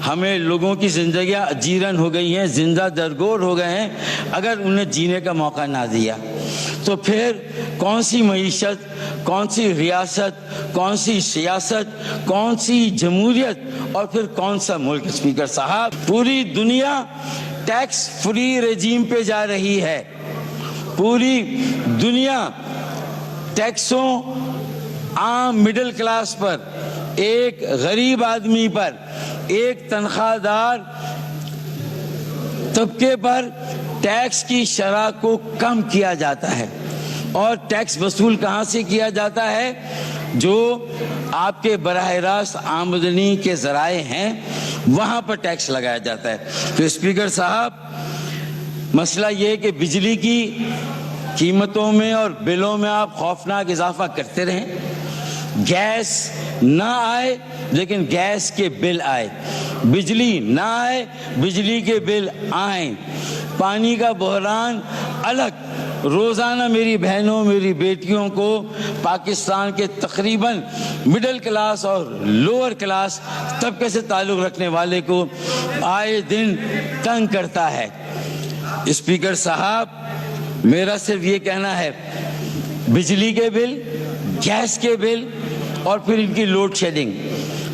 ہمیں لوگوں کی زندگیاں اجیرن ہو گئی ہیں، زندہ درگور ہو گئے ہیں اگر انہیں جینے کا موقع نہ دیا تو پھر کون سی معیشت، کون سی ریاست، کون سی سیاست، کون سی جمہوریت اور پھر کون سا ملک؟ اسپیکر صاحب، پوری دنیا ٹیکس فری رجیم پہ جا رہی ہے، پوری دنیا ٹیکسوں عام مڈل کلاس پر، ایک غریب آدمی پر، ایک تنخواہ دار طبقے پر ٹیکس کی شرح کو کم کیا جاتا ہے۔ اور ٹیکس وصول کہاں سے کیا جاتا ہے؟ جو آپ کے براہ راست آمدنی کے ذرائع ہیں وہاں پر ٹیکس لگایا جاتا ہے۔ تو اسپیکر صاحب، مسئلہ یہ ہے کہ بجلی کی قیمتوں میں اور بلوں میں آپ خوفناک اضافہ کرتے رہیں، گیس نہ آئے لیکن گیس کے بل آئے، بجلی نہ آئے بجلی کے بل آئیں، پانی کا بحران الگ۔ روزانہ میری بہنوں، میری بیٹیوں کو پاکستان کے تقریباً مڈل کلاس اور لوور کلاس طبقے سے تعلق رکھنے والے کو آئے دن تنگ کرتا ہے۔ اسپیکر صاحب، میرا صرف یہ کہنا ہے، بجلی کے بل، گیس کے بل اور پھر ان کی لوڈ شیڈنگ،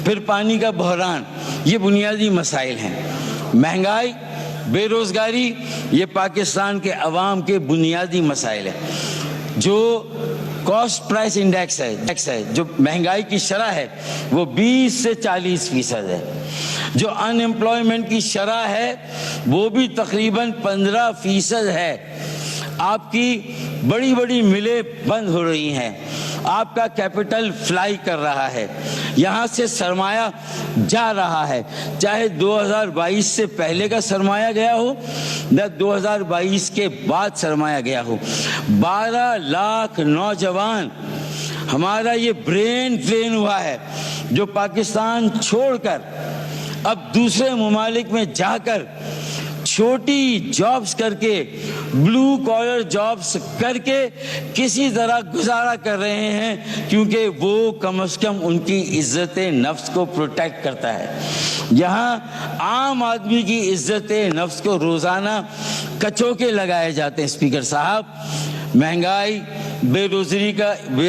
پھر پانی کا بحران، یہ بنیادی مسائل ہیں۔ مہنگائی، بے روزگاری، یہ پاکستان کے عوام کے بنیادی مسائل ہیں۔ جو کاسٹ پرائس انڈیکس ہے، جو مہنگائی کی شرح ہے، وہ 20 سے 40% ہے۔ جو ان امپلائمنٹ کی شرح ہے وہ بھی تقریباً 15% ہے۔ آپ کی بڑی بڑی ملیں بند ہو رہی ہیں، آپ کا کیپٹل فلائی کر رہا ہے، یہاں سے سرمایہ جا رہا ہے، چاہے 2022 سے پہلے کا سرمایہ گیا ہو یا 2022 کے بعد سرمایہ گیا ہو۔ 12 لاکھ نوجوان ہمارا یہ برین ڈرین ہوا ہے جو پاکستان چھوڑ کر اب دوسرے ممالک میں جا کر چھوٹی جابز کر کے، بلو کالر جابز کر کے کسی طرح گزارا کر رہے ہیں، کیونکہ وہ کم از کم ان کی عزت نفس کو پروٹیکٹ کرتا ہے۔ یہاں عام آدمی کی عزت نفس کو روزانہ کچوکے لگائے جاتے ہیں۔ اسپیکر صاحب، مہنگائی، بے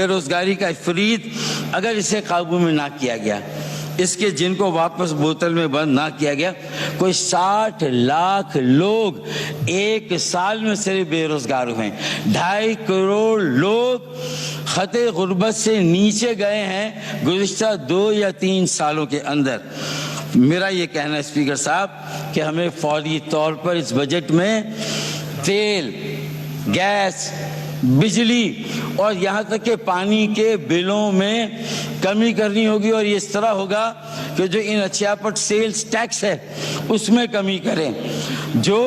روزگاری کا افریت اگر اسے قابو میں نہ کیا گیا، اس کے جن کو واپس بوتل میں بند نہ کیا گیا، کوئی 60 لاکھ لوگ ایک سال میں صرف بے روزگار ہوئے ہیں۔ 2.5 کروڑ لوگ خط غربت سے نیچے گئے ہیں گزشتہ 2 یا 3 سالوں کے اندر۔ میرا یہ کہنا ہے اسپیکر صاحب کہ ہمیں فوری طور پر اس بجٹ میں تیل، گیس، بجلی اور یہاں تک کہ پانی کے بلوں میں کمی کرنی ہوگی، اور یہ اس طرح ہوگا کہ جو ان اشیاء پر سیلز ٹیکس ہے اس میں کمی کریں۔ جو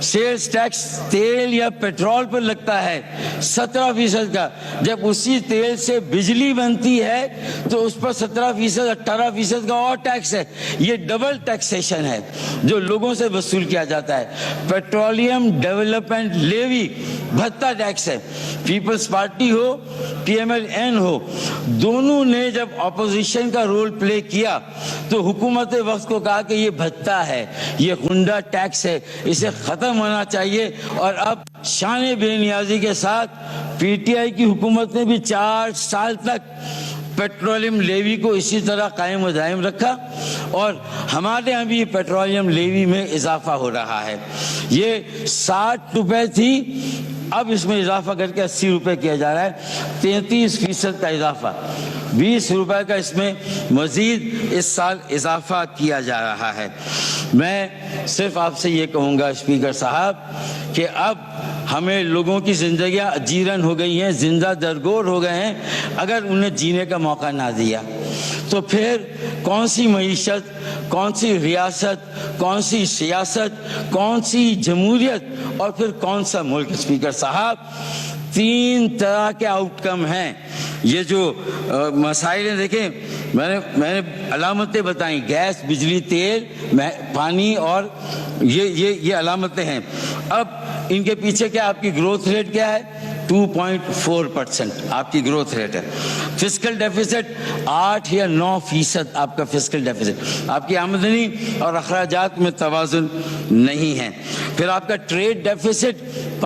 سیلز ٹیکس تیل یا پیٹرول پر لگتا ہے 17% کا، جب اسی تیل سے بجلی بنتی ہے تو اس پر 17%، 18% کا اور ٹیکس ہے۔ یہ ڈبل ٹیکسیشن ہے جو لوگوں سے وصول کیا جاتا ہے۔ پیٹرولیم ڈیولپمنٹ لیوی بھتہ ٹیکس ہے۔ پیپلز پارٹی ہو، پی ایم ایل این ہو، دونوں نے جب اپوزیشن کا رول پلے کیا تو حکومت وقت کو کہا کہ یہ بھتہ ہے، یہ غنڈہ ٹیکس ہے، اسے ختم ہونا چاہیے۔ اور اب شان بے نیازی کے ساتھ پی ٹی آئی کی حکومت نے بھی 4 سال تک پیٹرولیم لیوی کو اسی طرح قائم و دائم رکھا، اور ہمارے یہاں بھی پیٹرولیم لیوی میں اضافہ ہو رہا ہے۔ یہ 60 روپے تھی، اب اس میں اضافہ کر کے 80 روپے کیا جا رہا ہے، 33% کا اضافہ، 20 روپے کا اس میں مزید اس سال اضافہ کیا جا رہا ہے۔ میں صرف آپ سے یہ کہوں گا اسپیکر صاحب کہ اب ہمیں لوگوں کی زندگیاں اجیرن ہو گئی ہیں، زندہ درگور ہو گئے ہیں اگر انہیں جینے کا موقع نہ دیا تو پھر کون سی معیشت، کون سی ریاست، کون سی سیاست، کون سی جمہوریت اور پھر کون سا ملک؟ اسپیکر صاحب، 3 طرح کے آؤٹ کم ہیں۔ یہ جو مسائل ہیں، دیکھیں میں نے علامتیں بتائیں، گیس، بجلی، تیل، پانی، اور یہ علامتیں ہیں۔ اب ان کے پیچھے کیا آپ کی گروتھ ریٹ کیا ہے؟ 2.4% آپ کی گروتھ ریٹ ہے. فسکل ڈیفیسٹ 8 یا 9% آپ کا فسکل ڈیفیسٹ. آپ کی آمدنی اور اخراجات میں توازن نہیں ہے. پھر آپ کا ٹریڈ ڈیفیسٹ